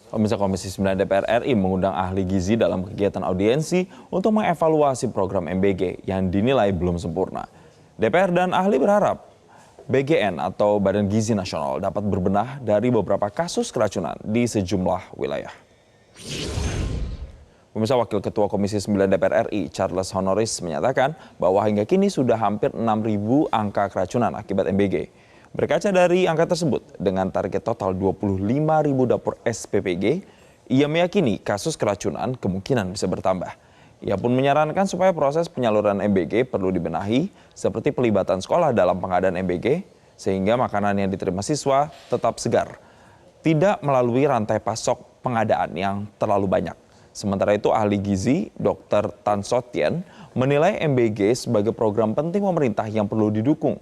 Pemirsa, Komisi 9 DPR RI mengundang ahli gizi dalam kegiatan audiensi untuk mengevaluasi program MBG yang dinilai belum sempurna. DPR dan ahli berharap BGN atau Badan Gizi Nasional dapat berbenah dari beberapa kasus keracunan di sejumlah wilayah. Pemirsa, Wakil Ketua Komisi 9 DPR RI Charles Honoris menyatakan bahwa hingga kini sudah hampir 6.000 angka keracunan akibat MBG. Berkaca dari angka tersebut, dengan target total 25.000 dapur SPPG, ia meyakini kasus keracunan kemungkinan bisa bertambah. Ia pun menyarankan supaya proses penyaluran MBG perlu dibenahi, seperti pelibatan sekolah dalam pengadaan MBG, sehingga makanan yang diterima siswa tetap segar, tidak melalui rantai pasok pengadaan yang terlalu banyak. Sementara itu, ahli gizi Dr. Tan Sotien menilai MBG sebagai program penting pemerintah yang perlu didukung.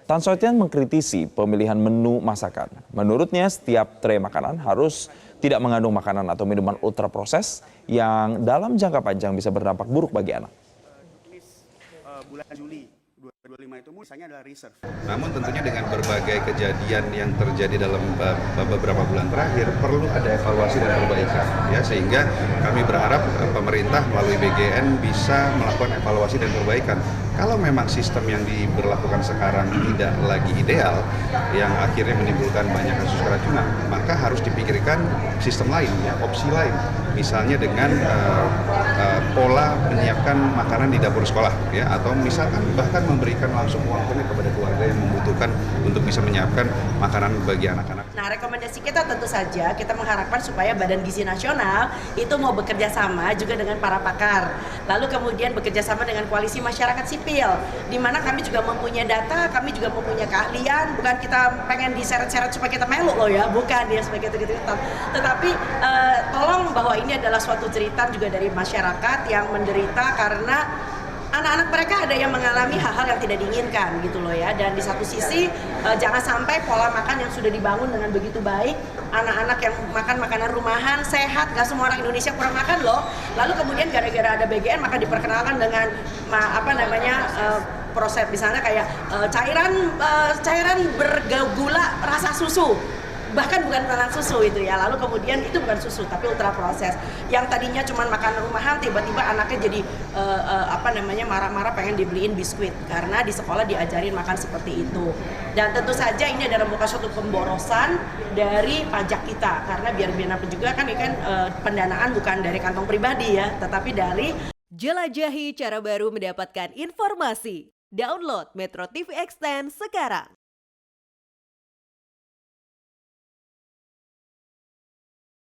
Tan Sotien mengkritisi pemilihan menu masakan. Menurutnya, setiap tray makanan harus tidak mengandung makanan atau minuman ultraproses yang dalam jangka panjang bisa berdampak buruk bagi anak. Bulan Juli 2025 itu misalnya adalah reserve. Namun tentunya dengan berbagai kejadian yang terjadi dalam beberapa bulan terakhir perlu ada evaluasi dan perbaikan, ya, sehingga kami berharap pemerintah melalui BGN bisa melakukan evaluasi dan perbaikan. Kalau memang sistem yang diberlakukan sekarang tidak lagi ideal, yang akhirnya menimbulkan banyak kasus keracunan, maka harus dipikirkan sistem lain, ya, opsi lain. Misalnya dengan pola menyiapkan makanan di dapur sekolah, ya, atau misalkan bahkan memberikan langsung uang tunai kepada keluarga yang membutuhkan untuk bisa menyiapkan makanan bagi anak-anak. Nah, rekomendasi kita tentu saja kita mengharapkan supaya Badan Gizi Nasional itu mau bekerja sama juga dengan para pakar, lalu kemudian bekerja sama dengan koalisi masyarakat sipil, di mana kami juga mempunyai data, kami juga mempunyai keahlian, bukan kita pengen diseret-seret supaya kita meluk loh ya, bukan ya sebagai gitu-gitu, tetapi tolong bahwa ini adalah suatu cerita juga dari masyarakat yang menderita karena anak-anak mereka ada yang mengalami hal-hal yang tidak diinginkan gitu loh ya. Dan di satu sisi jangan sampai pola makan yang sudah dibangun dengan begitu baik, anak-anak yang makan makanan rumahan sehat, gak semua orang Indonesia kurang makan loh, lalu kemudian gara-gara ada BGN maka diperkenalkan dengan proses misalnya kayak cairan bergula rasa susu, bahkan bukan makanan susu itu ya, lalu kemudian itu bukan susu tapi ultra proses yang tadinya cuma makanan rumahan, tiba-tiba anaknya jadi marah-marah pengen dibeliin biskuit karena di sekolah diajarin makan seperti itu. Dan tentu saja ini adalah bukan suatu pemborosan dari pajak kita, karena biar apa juga kan ini kan pendanaan bukan dari kantong pribadi ya, tetapi dari. Jelajahi cara baru mendapatkan informasi. Download Metro TV Extend sekarang.